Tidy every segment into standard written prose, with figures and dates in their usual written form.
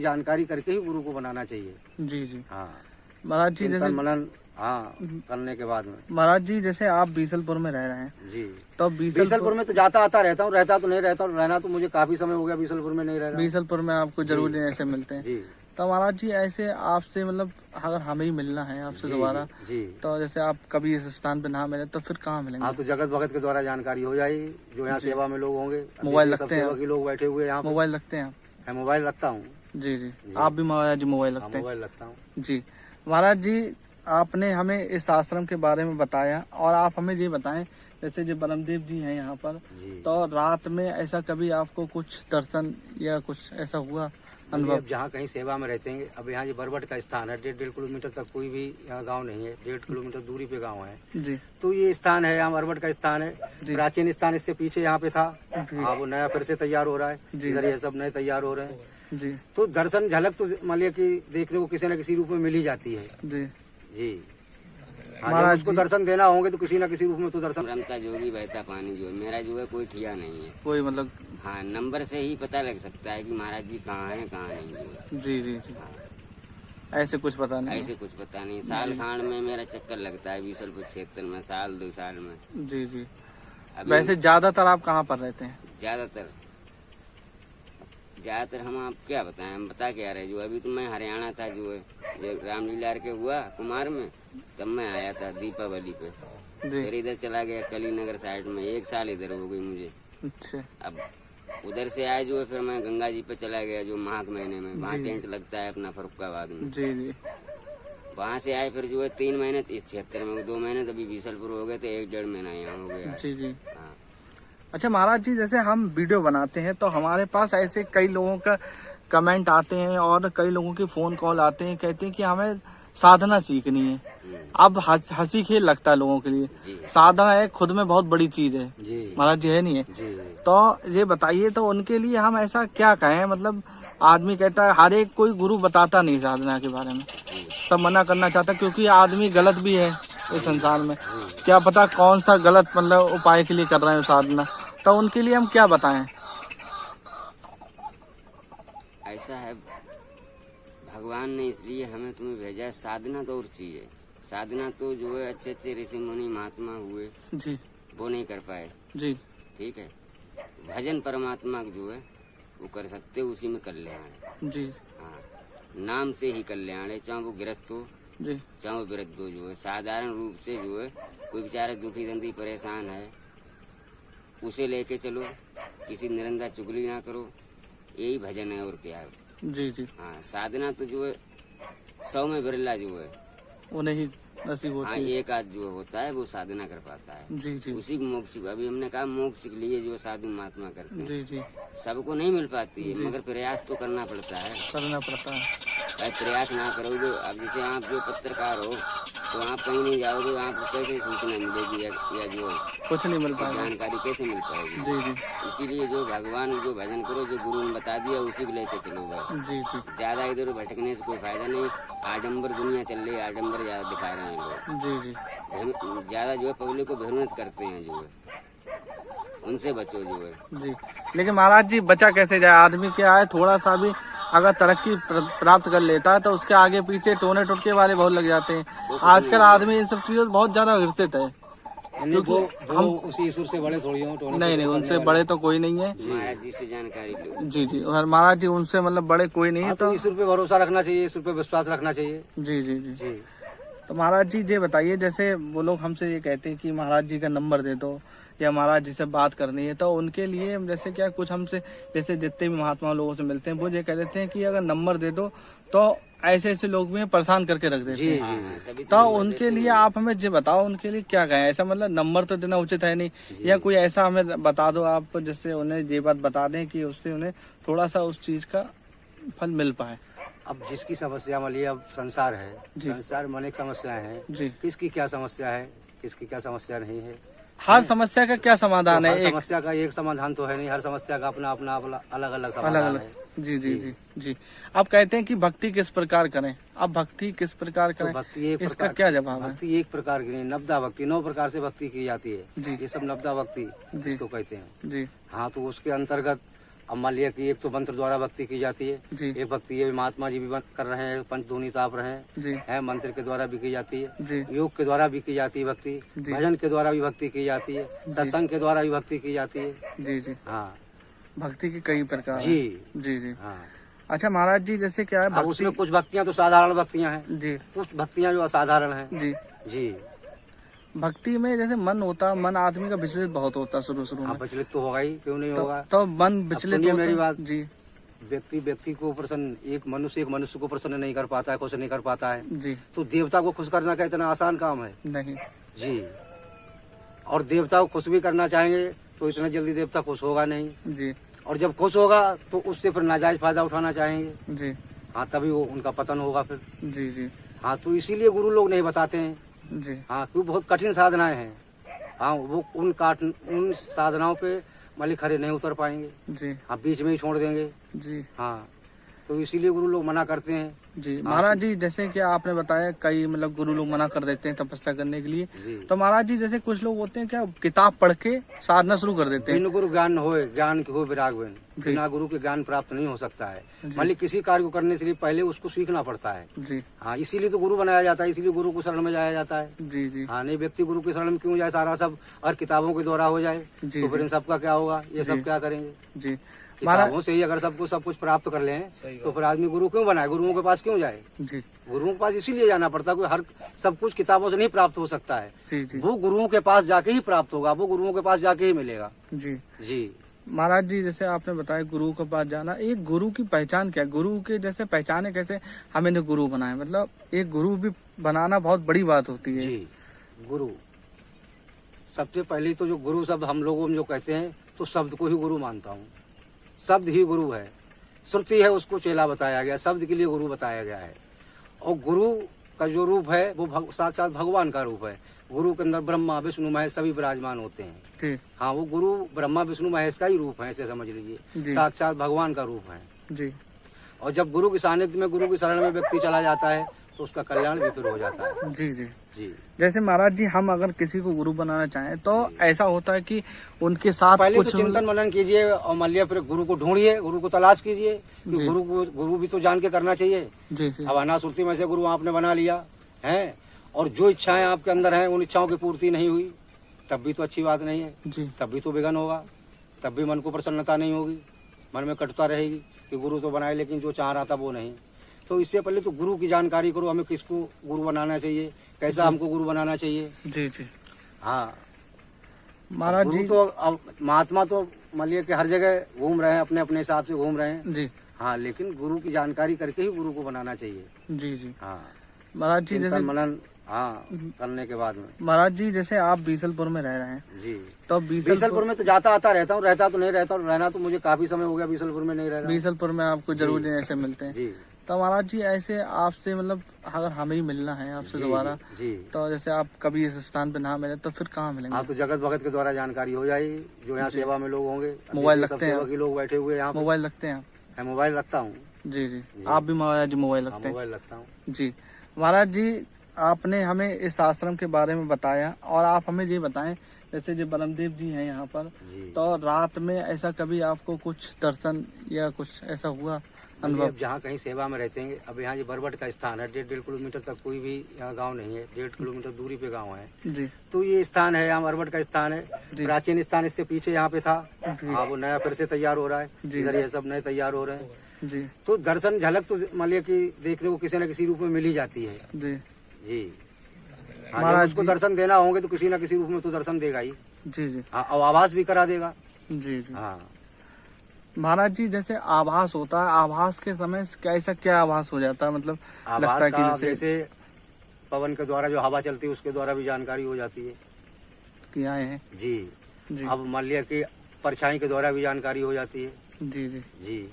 जानकारी करके ही गुरु को बनाना चाहिए। जी जी। हाँ महाराज जी जैसे मनन हाँ करने के बाद में। महाराज जी जैसे आप बीसलपुर में रह रहे हैं जी, तो बीसलपुर में तो जाता आता रहता हूँ, रहता तो नहीं रहता हूँ, रहना तो मुझे काफी समय हो गया बीसलपुर में नहीं रह रहा। बीसलपुर में आपको जरूरी ऐसे मिलते हैं जी। तो महाराज जी ऐसे आपसे मतलब अगर हमें ही मिलना है आपसे दोबारा जी, तो जैसे आप कभी इस स्थान पे ना मिले तो फिर कहाँ मिलेंगे? हाँ तो जगत भगत के द्वारा जानकारी हो जाएगी, जो यहाँ सेवा में लोग होंगे। मोबाइल सब रखते हैं? सेवा के लोग बैठे हुए यहाँ। मोबाइल रखते हैं आप? मैं मोबाइल रखता हूँ। जी जी। आप भी महाराज जी मोबाइल रखते हैं? मोबाइल रखता हूँ जी। महाराज जी आपने हमें इस आश्रम के बारे में बताया और आप हमें ये बताएं जैसे जो ब्रह्मदेव जी हैं यहाँ पर, तो रात में ऐसा कभी आपको कुछ दर्शन या कुछ ऐसा हुआ अनुभव? जहाँ कहीं सेवा में रहते हैं, अब यहाँ जो बरबट का स्थान है, 1.5 किलोमीटर तक कोई भी यहाँ गांव नहीं है, 1.5 किलोमीटर दूरी पे गांव है जी। तो ये स्थान है, यहाँ बरबट का स्थान है, प्राचीन स्थान। इससे पीछे यहाँ पे था, हाँ वो नया फिर से तैयार हो रहा है, इधर ये सब नए तैयार हो रहे हैं जी। तो दर्शन झलक तो मान लिया कि देखने को किसी न किसी रूप में मिल ही जाती है। जी जी। हाँ, उसको दर्शन देना होंगे तो किसी न किसी रूप में तो दर्शन। रमता जोगी बहता पानी जो है, मेरा जो है कोई ठिया नहीं है, कोई मतलब हाँ नंबर से ही पता लग सकता है कि महाराज जी कहाँ हैं कहाँ नहीं है। जी जी जी। हाँ। ऐसे कुछ पता नहीं? ऐसे कुछ पता नहीं। साल खांड में मेरा चक्कर लगता है बीसलपुर क्षेत्र में, साल 2 साल में। जी जी। वैसे ज्यादातर आप कहाँ पर रहते हैं? ज्यादातर हम आप क्या बताएं, हम बता क्या रहे। जो अभी तो मैं हरियाणा था, जो है जब रामलीला के हुआ कुमार में, तब मैं आया था दीपावली पे, फिर इधर चला गया कलीनगर साइड में, 1 साल इधर हो गई मुझे। अच्छा। अब उधर से आए जो है फिर मैं गंगा जी पे चला गया, जो माघ महीने में वहाँ टेंट लगता है अपना फरुखाबाद में। जी जी। वहाँ से आए फिर जो है 3 महीने इस क्षेत्र में, 2 महीने तो अभी बीसलपुर हो गए, तो 1-1.5 महीना यहाँ हो गया। जी जी। हाँ। अच्छा महाराज जी जैसे हम वीडियो बनाते हैं तो हमारे पास ऐसे कई लोगों का कमेंट आते हैं और कई लोगों के फोन कॉल आते हैं, कहते हैं कि हमें साधना सीखनी है। अब हंसी खेल लगता है लोगों के लिए, साधना है खुद में बहुत बड़ी चीज है महाराज जी, है नहीं है? तो ये बताइए तो उनके लिए हम ऐसा क्या कहें? मतलब आदमी कहता है, हर एक कोई गुरु बताता नहीं साधना के बारे में, सब मना करना चाहता है क्योंकि आदमी गलत भी है इस संसार में, क्या पता कौन सा गलत मतलब उपाय के लिए कर रहे हैं साधना, तो उनके लिए हम क्या बताएं? ऐसा है, भगवान ने इसलिए हमें तुम्हें भेजा है। साधना तो और चीज है, साधना तो जो है अच्छे अच्छे ऋषि मुनि महात्मा हुए जी, वो नहीं कर पाए जी, ठीक है। भजन परमात्मा जो है वो कर सकते, उसी में कल्याण है जी। हाँ, नाम से ही कल्याण है, चाहे वो गृहस्थ हो जी, चाहे वो वृद्ध हो। जो है साधारण रूप से जो है कोई बेचारा दुखी दंदी परेशान है, उसे लेके चलो, किसी निरंदा चुगली ना करो, यही भजन है और क्या है। जी जी। हाँ, साधना तो जो है 100 में बिरला जो है उन्हें ही नसीब होती हाँ, है। एक आध जो होता है वो साधना कर पाता है। जी जी। उसी को मोक्ष, अभी हमने कहा मोक्ष के लिए जो साधु महात्मा करते हैं, जी जी। सबको नहीं मिल पाती है, मगर प्रयास तो करना पड़ता है, करना पड़ता है। भाई प्रयास ना करोगे, अब जैसे आप जो पत्रकार हो तो आप कहीं नहीं जाओगे, आपको कैसे सूचना मिलेगी या जो कुछ नहीं मिल पाएगा, जानकारी कैसे मिल पाएगी। जी जी। इसीलिए जो भगवान जो भजन करो, जो गुरु ने बता दिया उसी को लेके चलो बस। जी जी। ज्यादा इधर भटकने से कोई फायदा नहीं। आडम्बर दुनिया चल रही है, आडम्बर ज्यादा दिखा रहे हैं लोग। जी जी। ज्यादा जो है पब्लिक को भ्रमित करते हैं, जो है उनसे बचो जो है। जी, लेकिन महाराज जी बचा कैसे जाए? आदमी क्या है, थोड़ा सा भी अगर तरक्की प्राप्त कर लेता है तो उसके आगे पीछे टोने टुटके वाले बहुत लग जाते हैं। आजकल आदमी इन सब चीजों से बहुत ज्यादा घृषित है, क्योंकि हम उसी ईश्वर से बड़े थोड़ी हो। नहीं, उनसे बड़े तो कोई नहीं है। महाराज जी से जानकारी लो। जी जी, और महाराज जी उनसे मतलब बड़े कोई नहीं है। तो ईश्वर पे भरोसा रखना चाहिए, ईश्वर पे विश्वास रखना चाहिए। जी जी जी जी। तो महाराज जी ये बताइए, जैसे वो लोग हमसे ये कहते हैं कि महाराज जी का नंबर दे दो या महाराज जी से बात करनी है, तो उनके लिए जैसे क्या कुछ हमसे जैसे जितने भी महात्मा लोगों से मिलते हैं वो ये कह देते हैं कि अगर नंबर दे दो तो ऐसे ऐसे लोग भी परेशान करके रख देते हैं। तो उनके लिए आप हमें ये बताओ, उनके लिए क्या कहें? ऐसा मतलब नंबर तो देना उचित है नहीं, या कोई ऐसा हमें बता दो आप जिससे उन्हें ये बात बता दें कि उससे उन्हें थोड़ा सा उस चीज का फल मिल पाए। अब जिसकी समस्या मान लिया, अब संसार है, संसार में अनेक समस्याएं हैं जी। किसकी क्या समस्या है, किसकी क्या समस्या नहीं है, हर समस्या का क्या समाधान तो है? हर समस्या का एक समाधान तो है नहीं, हर समस्या का अपना अपना अलग अलग समाधान है। जी जी जी जी। आप कहते हैं कि भक्ति किस प्रकार करें, अब भक्ति किस प्रकार करें, तो भक्ति एक इसका क्या जवाब है? भक्ति एक प्रकार की नहीं, नवदा भक्ति, 9 प्रकार से भक्ति की जाती है। ये सब नवदा भक्ति जिसको कहते हैं जी। हाँ, तो उसके अंतर्गत अब मान लिया कि एक तो मंत्र द्वारा भक्ति की जाती है, जी एक भक्ति ये महात्मा जी भी कर रहे हैं, पंचधूनी ताप रहे हैं, जी है मंत्र के द्वारा भी की जाती है, जी योग के द्वारा भी की जाती है भक्ति, जी। भजन के द्वारा भी भक्ति की जाती है, सत्संग के द्वारा भी भक्ति की जाती है। जी जी। हाँ भक्ति के कई प्रकार जी हैं। जी जी। हाँ। अच्छा महाराज जी, जैसे क्या है अब उसमें कुछ भक्तियाँ तो साधारण भक्तियाँ हैं, जी कुछ भक्तियाँ जो असाधारण हैं। जी। जी भक्ति में जैसे मन होता, मन आदमी का विचलित बहुत होता शुरू हाँ, में, विचलित तो होगा ही, क्यों नहीं होगा। तो मन विचलित सुनिए होता मेरी बात। जी व्यक्ति को प्रसन्न, एक मनुष्य को प्रसन्न नहीं कर पाता है, खुश नहीं कर पाता है, जी तो देवता को खुश करना क्या इतना आसान काम है? नहीं जी। और देवता को खुश भी करना चाहेंगे तो इतना जल्दी देवता खुश होगा नहीं, जी और जब खुश होगा तो उससे फिर नाजायज फायदा उठाना चाहेंगे। जी हाँ, तभी वो उनका पतन होगा फिर। जी जी हाँ, तो इसीलिए गुरु लोग नहीं बताते हैं। जी हाँ, क्योंकि बहुत कठिन साधनाएं हैं। हाँ, वो उन साधनाओं पे मालिक खड़े नहीं उतर पाएंगे। जी हाँ, बीच में ही छोड़ देंगे। जी हाँ, तो इसीलिए गुरु लोग मना करते हैं। जी। महाराज जी, जैसे कि आपने बताया कई मतलब गुरु लोग मना कर देते हैं तपस्या करने के लिए, जी। तो महाराज जी जैसे कुछ लोग होते हैं क्या किताब पढ़ के साधना शुरू कर देते हैं। बिन गुरु ज्ञान होए, ज्ञान के हो विराग बिन, बिना गुरु के ज्ञान प्राप्त नहीं हो सकता है। मालिक किसी कार्य को करने से लिए पहले उसको सीखना पड़ता है। जी हाँ, इसीलिए तो गुरु बनाया जाता है, इसीलिए गुरु को शरण में जाया जाता है। जी जी हाँ, नहीं व्यक्ति गुरु की शरण में क्यों जाए, सारा सब और किताबों के द्वारा हो जाए जी तो फिर इन सबका क्या होगा, ये सब क्या करेंगे। जी। किताबों से ही अगर सब कुछ प्राप्त कर लें तो फिर आदमी गुरु क्यों बनाए, गुरुओं के पास क्यों जाए। जी गुरुओं के पास इसीलिए जाना पड़ता है, हर सब कुछ किताबों से नहीं प्राप्त हो सकता है। जी जी वो गुरुओं के पास जाके ही प्राप्त होगा, वो गुरुओं के पास जाके ही मिलेगा। जी। जी महाराज जी, जैसे आपने बताया गुरु के पास जाना, एक गुरु की पहचान क्या है? गुरु के जैसे पहचाने कैसे हमें ने गुरु बनाया, मतलब एक गुरु भी बनाना बहुत बड़ी बात होती है। जी। गुरु सबसे पहले तो जो गुरु शब्द हम लोगों में जो कहते हैं, तो शब्द को ही गुरु मानता हूँ। शब्द ही गुरु है, श्रुति है उसको चेला बताया गया, शब्द के लिए गुरु बताया गया है। और गुरु का जो रूप है वो साक्षात भगवान का रूप है। गुरु के अंदर ब्रह्मा विष्णु महेश सभी विराजमान होते हैं। जी हाँ, वो गुरु ब्रह्मा विष्णु महेश का ही रूप है, ऐसे समझ लीजिए, साक्षात भगवान का रूप है। जी। और जब गुरु के सानिध्य में, गुरु की शरण में व्यक्ति चला जाता है तो उसका कल्याण भी फिर हो जाता है। जी जी जी। जैसे महाराज जी, हम अगर किसी को गुरु बनाना चाहें तो ऐसा होता है कि उनके साथ पहले कुछ तो चिंतन मनन कीजिए और मान लिया फिर गुरु को ढूंढिए, गुरु को तलाश कीजिए कि जी। गुरु भी तो जान के करना चाहिए। जी जी अब अनासुरती में से गुरु आपने बना लिया है और जो इच्छाएं आपके अंदर हैं उन इच्छाओं की पूर्ति नहीं हुई, तब भी तो अच्छी बात नहीं है, जी तब भी तो विघ्न होगा, तब भी मन को प्रसन्नता नहीं होगी, मन में कटुता रहेगी कि गुरु तो बनाए लेकिन जो चाह रहा था वो नहीं। तो इससे पहले तो गुरु की जानकारी करो, हमें किसको गुरु बनाना चाहिए, कैसा हमको गुरु बनाना चाहिए। जी जी। हाँ, महाराज गुरु जी तो अब महात्मा तो मान लिया कि हर जगह घूम रहे हैं, अपने अपने हिसाब से घूम रहे हैं। जी हाँ, लेकिन गुरु की जानकारी करके ही गुरु को बनाना चाहिए। जी जी। हाँ, महाराज जी जैसे चिंतन मनन हाँ करने के बाद में। महाराज जी, जैसे आप बीसलपुर में रह रहे हैं, जी, तो बीसलपुर में तो जाता आता रहता हूँ, रहता तो नहीं रहता हूँ, रहना तो मुझे काफी समय हो गया बीसलपुर में नहीं रह रहा। बीसलपुर में आपको जरूर ऐसे मिलते हैं। जी तो महाराज जी, ऐसे आपसे मतलब अगर हमें ही मिलना है आपसे दोबारा, जी। तो जैसे आप कभी इस स्थान पे ना मिले तो फिर कहाँ मिलेंगे? हाँ, तो जगत भगत के द्वारा जानकारी हो जाएगी, जो यहाँ सेवा में लोग होंगे। मोबाइल सब रखते हैं? सेवा के लोग बैठे हुए यहाँ पे। मोबाइल रखते हैं आप? मैं मोबाइल रखता हूँ। जी जी। आप भी महाराज जी मोबाइल हाँ, रखते हैं? मोबाइल रखता हूँ। जी। महाराज जी, आपने हमें इस आश्रम के बारे में बताया और आप हमें ये बताएं, जैसे जो बलमदेव जी हैं यहाँ पर, जी। तो रात में ऐसा कभी आपको कुछ दर्शन या कुछ ऐसा हुआ अनुभव? अब जहाँ कहीं सेवा में रहते हैं, अब यहाँ ये बरबट का स्थान है, 1.5 किलोमीटर तक कोई भी यहाँ गांव नहीं है, 1.5 किलोमीटर दूरी पे गांव है। जी तो ये स्थान है, यहाँ बरबट का स्थान है, प्राचीन स्थान। इससे पीछे यहाँ पे था, हाँ वो नया फिर से तैयार हो रहा है, इधर ये सब नए तैयार हो रहे हैं। जी। तो दर्शन झलक तो मान लिया कि देखने को किसी न किसी रूप में मिल ही जाती है। जी जी। हाँ, महाराज जब उसको जी- दर्शन देना होंगे तो किसी न किसी रूप में तो दर्शन देगा ही। जी जी। हाँ, और आवास भी करा देगा। जी जी। हाँ, महाराज जी, जैसे आभास होता है, आभास के समय कैसा क्या आभास हो जाता है, मतलब लगता आवास है का कि जैसे पवन के द्वारा जो हवा चलती है उसके द्वारा भी जानकारी हो जाती है। कि आए हैं। जी। जी अब मान लिया कि परछाई के द्वारा भी जानकारी हो जाती है। जी जी। जी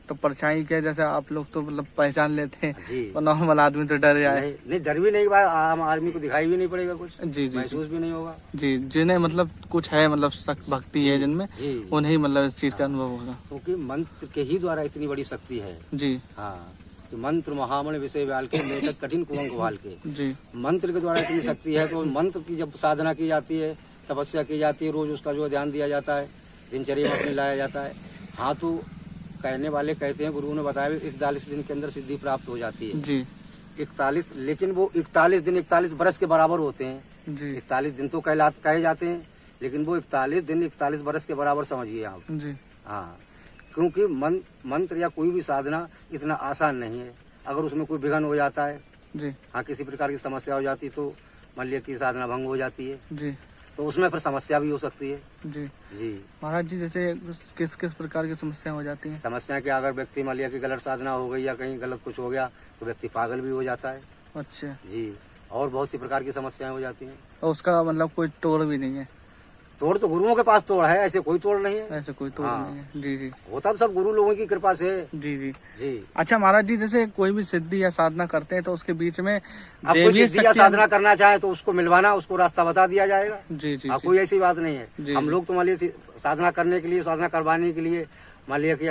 तो परछाई के जैसे आप लोग तो मतलब पहचान लेते हैं, जी। और नॉर्मल आदमी तो डर जाए। नहीं, डर भी नहीं, आम आदमी को दिखाई भी नहीं पड़ेगा, कुछ जी जी। महसूस भी नहीं होगा। जी, जिन्हें मतलब कुछ है, मतलब भक्ति है जिनमें, जी, उन्हें मतलब इस चीज का अनुभव होगा। क्योंकि मंत्र के ही द्वारा इतनी बड़ी शक्ति है। जी हाँ, कि मंत्र महामण विषय व्याल के मेटत कठिन कुंभ भाल के। जी। मंत्र के द्वारा इतनी शक्ति है, तो मंत्र की जब साधना की जाती है, तपस्या की जाती है, रोज उसका जो ध्यान दिया जाता है, दिनचर्या में अपने लाया जाता है, हाँ तो कहने वाले कहते हैं, गुरु ने बताया 41 दिन के अंदर सिद्धि प्राप्त हो जाती है जी 41, लेकिन वो 41 दिन 41 बरस के बराबर होते हैं। जी 41 दिन तो कहे जाते हैं, लेकिन वो 41 दिन 41 बरस के बराबर समझिए आप। जी हाँ, क्योंकि मंत्र या कोई भी साधना इतना आसान नहीं है। अगर उसमें कोई विघ्न हो जाता है, जी हाँ किसी प्रकार की समस्या हो जाती तो मान लिया कि साधना भंग हो जाती है, जी तो उसमें फिर समस्या भी हो सकती है। जी जी, महाराज जी, जैसे किस किस प्रकार की समस्या हो जाती है? समस्या क्या, अगर व्यक्ति मान लिया कि गलत साधना हो गई या कहीं गलत कुछ हो गया तो व्यक्ति पागल भी हो जाता है। अच्छा, जी, और बहुत सी प्रकार की समस्याएं हो जाती हैं। और उसका मतलब कोई तोड़ भी नहीं है? तोड़ तो गुरुओं के पास तोड़ है, ऐसे कोई तोड़ नहीं है। ऐसे कोई तोड़ हाँ। नहीं है। जी जी होता तो सब गुरु लोगों की कृपा से। जी जी। जी, अच्छा महाराज जी, जैसे कोई भी सिद्धि या साधना करते हैं तो उसके बीच में अब कोई दैवीय सिद्धि या शक्तियाँ- साधना करना चाहे तो उसको मिलवाना, उसको रास्ता बता दिया जाएगा। जी जी हाँ, जी कोई ऐसी बात नहीं जी, है। हम जी। लोग तो मान लिया साधना करने के लिए, साधना करवाने के लिए मान लिया कि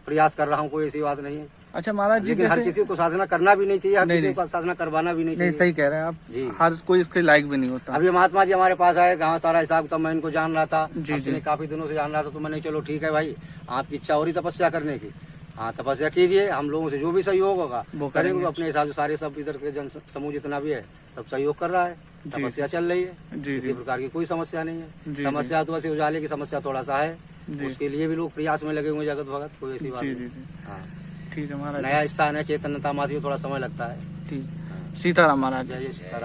प्रयास कर रहा हूँ, कोई ऐसी बात नहीं है। अच्छा महाराज जी, लेकिन हर जैसे किसी को साधना करना भी नहीं चाहिए, हर नहीं, किसी नहीं। को साधना करवाना भी नहीं नहीं, चाहिए। सही कह रहे हैं आप। जी। हर कोई इसके लायक भी नहीं होता। अभी महात्मा जी हमारे पास आए, कहाँ सारा हिसाब किताब मैं इनको जान रहा था, जी, अपने जी। काफी दिनों से जान रहा था, तो मैंने चलो ठीक है भाई, आपकी इच्छा हो रही तपस्या करने की, हाँ तपस्या कीजिए, हम लोगों से जो भी सहयोग होगा वो करेंगे। करेंगे। अपने हिसाब से सारे सब इधर के जन समूह जितना भी है सब सहयोग कर रहा है, जी, तपस्या चल रही है, जी किसी जी प्रकार की कोई समस्या नहीं है। जी, जी। समस्या तो वैसे उजाले की समस्या थोड़ा सा है, जी उसके लिए भी लोग प्रयास में लगे हुए, जगत भगत, कोई ऐसी बात जी नहीं। जी जी। हाँ, ठीक है महाराज नया जी, स्थान है, चैतन्यता माती, थोड़ा समय लगता है। ठीक। सीताराम महाराज जी। जय सीताराम।